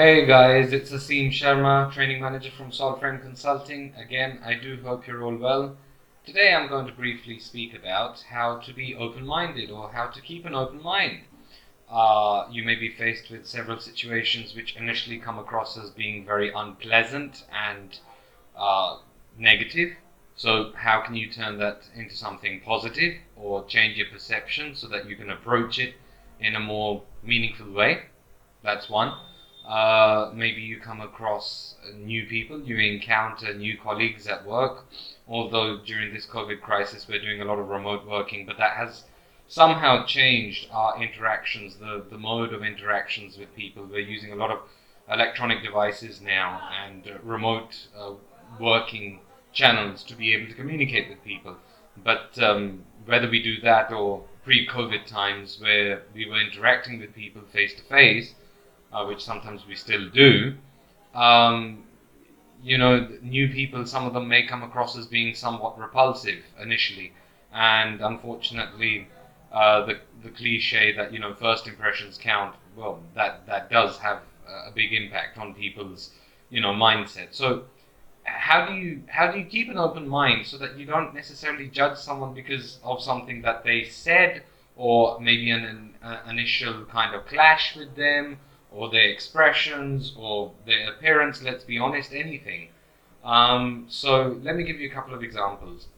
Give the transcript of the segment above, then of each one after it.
Hey guys, it's Aseem Sharma, training manager from Solframe Consulting. Again, I do hope you're all well. Today I'm going to briefly speak about how to be open-minded or how to keep an open mind. You may be faced with several situations which initially come across as being very unpleasant and uh, negative. So how can you turn that into something positive or change your perception so that you can approach it in a more meaningful way? That's one. Maybe you come across new people, you encounter new colleagues at work. Although during this COVID crisis, we're doing a lot of remote working, but that has somehow changed our interactions, the mode of interactions with people. We're using a lot of electronic devices now and remote working channels to be able to communicate with people. But whether we do that or pre-COVID times where we were interacting with people face to face, which sometimes we still do, um, new people, some of them may come across as being somewhat repulsive initially, and unfortunately, the cliche that first impressions count. Well, that does have a big impact on people's mindset. So how do you keep an open mind so that you don't necessarily judge someone because of something that they said, or maybe an initial kind of clash with them, or their expressions, or their appearance? Let's be honest, anything. So let me give you a couple of examples.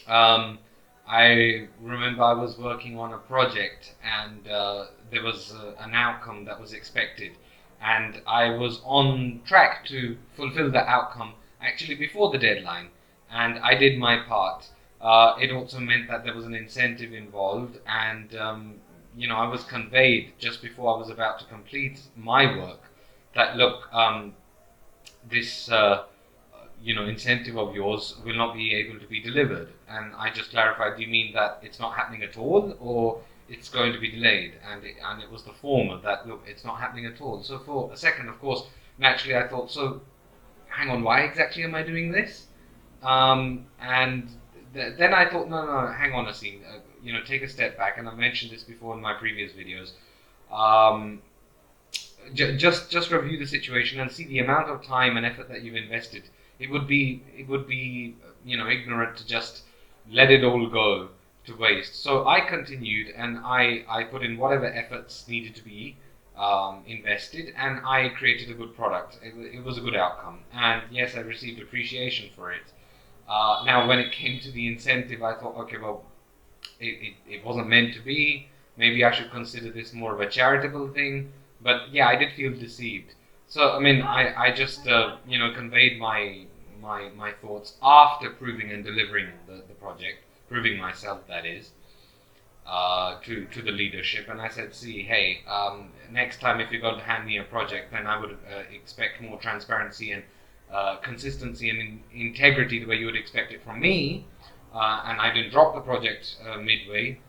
Um, I remember I was working on a project, and there was an outcome that was expected, and I was on track to fulfill that outcome actually before the deadline, and I did my part. It also meant that there was an incentive involved, and I was conveyed just before I was about to complete my work that look, this incentive of yours will not be able to be delivered. And I just clarified, do you mean that it's not happening at all, or it's going to be delayed? And it was the former, that look, it's not happening at all. So for a second, of course, naturally I thought, so hang on, why exactly am I doing this? And then I thought, no, hang on a scene, take a step back. And I mentioned this before in my previous videos. Um, just review the situation and see the amount of time and effort that you've invested. It would be ignorant to just let it all go to waste. So I continued, and I put in whatever efforts needed to be invested, and I created a good product. It was a good outcome, and yes, I received appreciation for it. Now, when it came to the incentive, I thought, okay, well, it wasn't meant to be. Maybe I should consider this more of a charitable thing. But yeah, I did feel deceived. So I mean, I just conveyed my thoughts after proving and delivering the project, proving myself, that is, to the leadership. And I said, see, hey, next time if you're going to hand me a project, then I would expect more transparency and consistency and integrity the way you would expect it from me. And I didn't drop the project midway,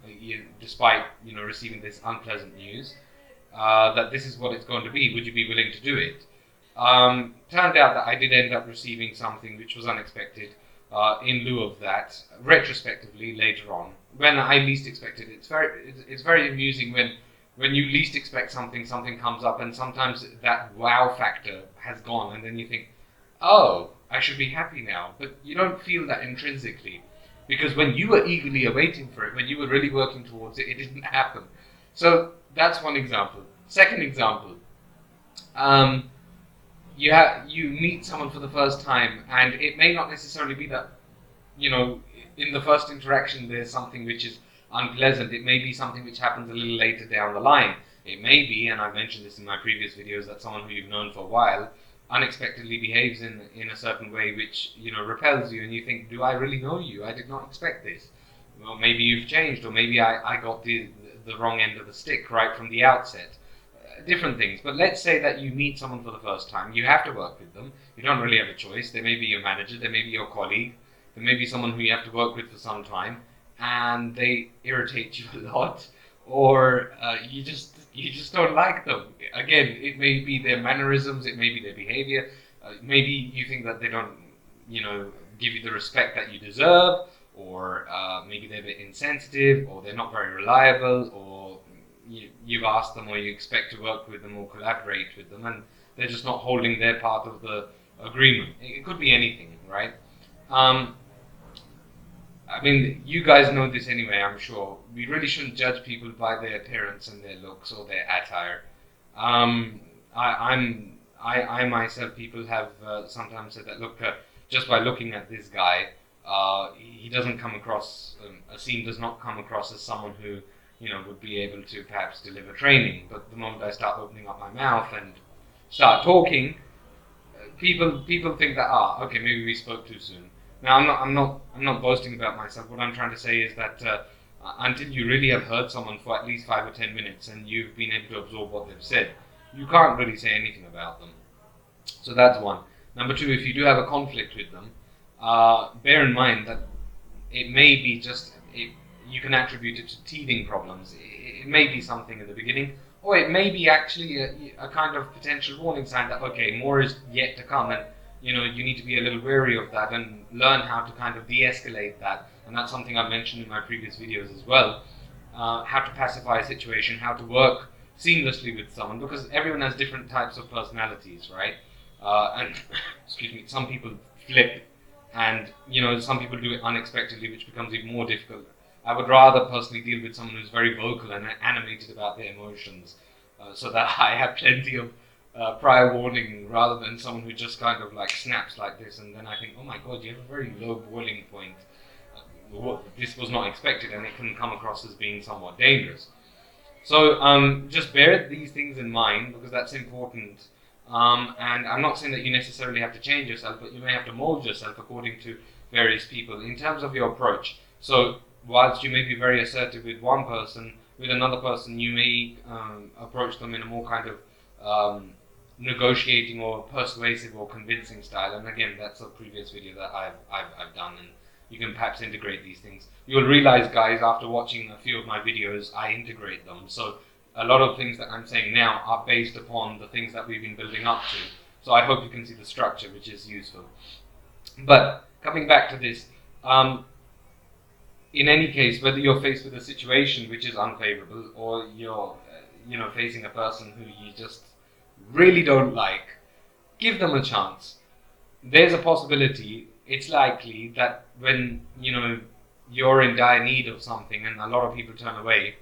despite receiving this unpleasant news. That this is what it's going to be. Would you be willing to do it? Turned out that I did end up receiving something which was unexpected. In lieu of that, retrospectively later on, when I least expected it, it's very amusing when you least expect something, something comes up, and sometimes that wow factor has gone, and then you think, oh, I should be happy now, but you don't feel that intrinsically. Because when you were eagerly awaiting for it, when you were really working towards it, it didn't happen. So that's one example. Second example, you meet someone for the first time, and it may not necessarily be that in the first interaction there's something which is unpleasant. It may be something which happens a little later down the line. It may be, and I've mentioned this in my previous videos, that someone who you've known for a while unexpectedly behaves in a certain way which repels you, and you think, do I really know you? I did not expect this. Well, maybe you've changed, or maybe I got the wrong end of the stick right from the outset. Different things. But let's say that you meet someone for the first time. You have to work with them. You don't really have a choice. They may be your manager, they may be your colleague, they may be someone who you have to work with for some time, and they irritate you a lot, or you just don't like them. Again, it may be their mannerisms, it may be their behavior. Maybe you think that they don't, give you the respect that you deserve, or maybe they're a bit insensitive, or they're not very reliable, or you've asked them, or you expect to work with them or collaborate with them, and they're just not holding their part of the agreement. It could be anything, right? I mean, you guys know this anyway, I'm sure. We really shouldn't judge people by their appearance and their looks or their attire. I myself, people have sometimes said that, look, just by looking at this guy, he doesn't come across, Aseem does not come across as someone who, would be able to perhaps deliver training. But the moment I start opening up my mouth and start talking, people think that, okay, maybe we spoke too soon. Now, I'm not boasting about myself. What I'm trying to say is that until you really have heard someone for at least 5 or 10 minutes and you've been able to absorb what they've said, you can't really say anything about them. So that's one. Number two, if you do have a conflict with them, bear in mind that it may be you can attribute it to teething problems. It may be something in the beginning, or it may be actually a kind of potential warning sign that, okay, more is yet to come, and you need to be a little wary of that and learn how to kind of de-escalate that. And that's something I've mentioned in my previous videos as well. How to pacify a situation, how to work seamlessly with someone, because everyone has different types of personalities, right? And excuse me, some people flip, and some people do it unexpectedly, which becomes even more difficult. I would rather personally deal with someone who's very vocal and animated about their emotions, so that I have plenty of prior warning, rather than someone who just kind of like snaps like this, and then I think, oh my god, you have a very low boiling point. This was not expected, and it can come across as being somewhat dangerous. So just bear these things in mind, because that's important. And I'm not saying that you necessarily have to change yourself, but you may have to mold yourself according to various people in terms of your approach. So whilst you may be very assertive with one person, with another person you may approach them in a more kind of negotiating or persuasive or convincing style. And again, that's a previous video that I've done, and you can perhaps integrate these things. You'll realize, guys, after watching a few of my videos, I integrate them. So a lot of things that I'm saying now are based upon the things that we've been building up to. So I hope you can see the structure, which is useful. But coming back to this, in any case, whether you're faced with a situation which is unfavorable, or you're facing a person who you just really don't like, give them a chance. There's a possibility, it's likely, that when you're in dire need of something and a lot of people turn away,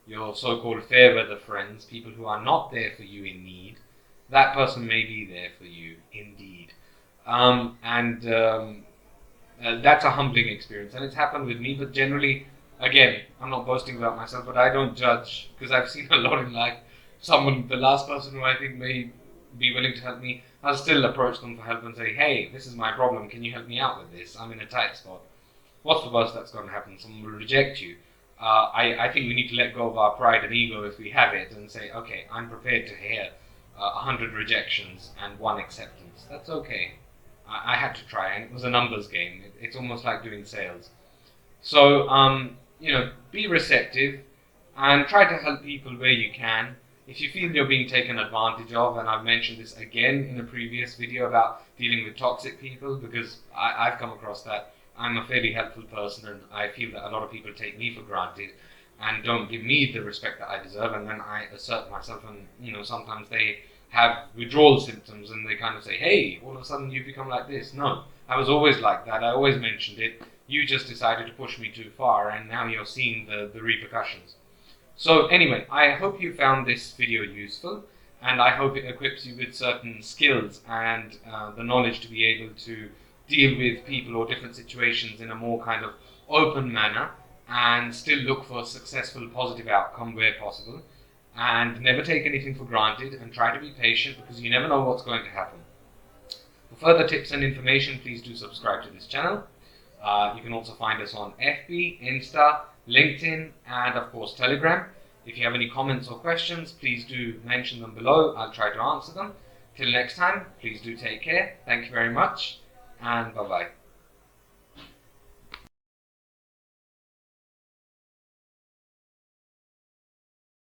your so-called fair weather friends, people who are not there for you in need, that person may be there for you indeed. That's a humbling experience, and it's happened with me. But generally, again, I'm not boasting about myself, but I don't judge, because I've seen a lot in life. The last person who I think may be willing to help me, I'll still approach them for help and say, hey, this is my problem, can you help me out with this? I'm in a tight spot. What's the worst that's going to happen? Someone will reject you. I think we need to let go of our pride and ego if we have it, and say, okay, I'm prepared to hear 100 rejections and 1 acceptance. That's okay. I had to try, and it was a numbers game. It's almost like doing sales. So, be receptive and try to help people where you can. If you feel you're being taken advantage of, and I've mentioned this again in a previous video about dealing with toxic people, because I've come across that. I'm a fairly helpful person, and I feel that a lot of people take me for granted and don't give me the respect that I deserve, and then I assert myself, and sometimes they have withdrawal symptoms and they kind of say, hey, all of a sudden you become like this. No, I was always like that. I always mentioned it. You just decided to push me too far, and now you're seeing the repercussions. So anyway, I hope you found this video useful, and I hope it equips you with certain skills and the knowledge to be able to deal with people or different situations in a more kind of open manner, and still look for a successful, positive outcome where possible. And never take anything for granted, and try to be patient, because you never know what's going to happen. For further tips and information, please do subscribe to this channel. You can also find us on FB, Insta, LinkedIn, and of course Telegram. If you have any comments or questions, please do mention them below. I'll try to answer them. Till next time, please do take care. Thank you very much, and bye-bye.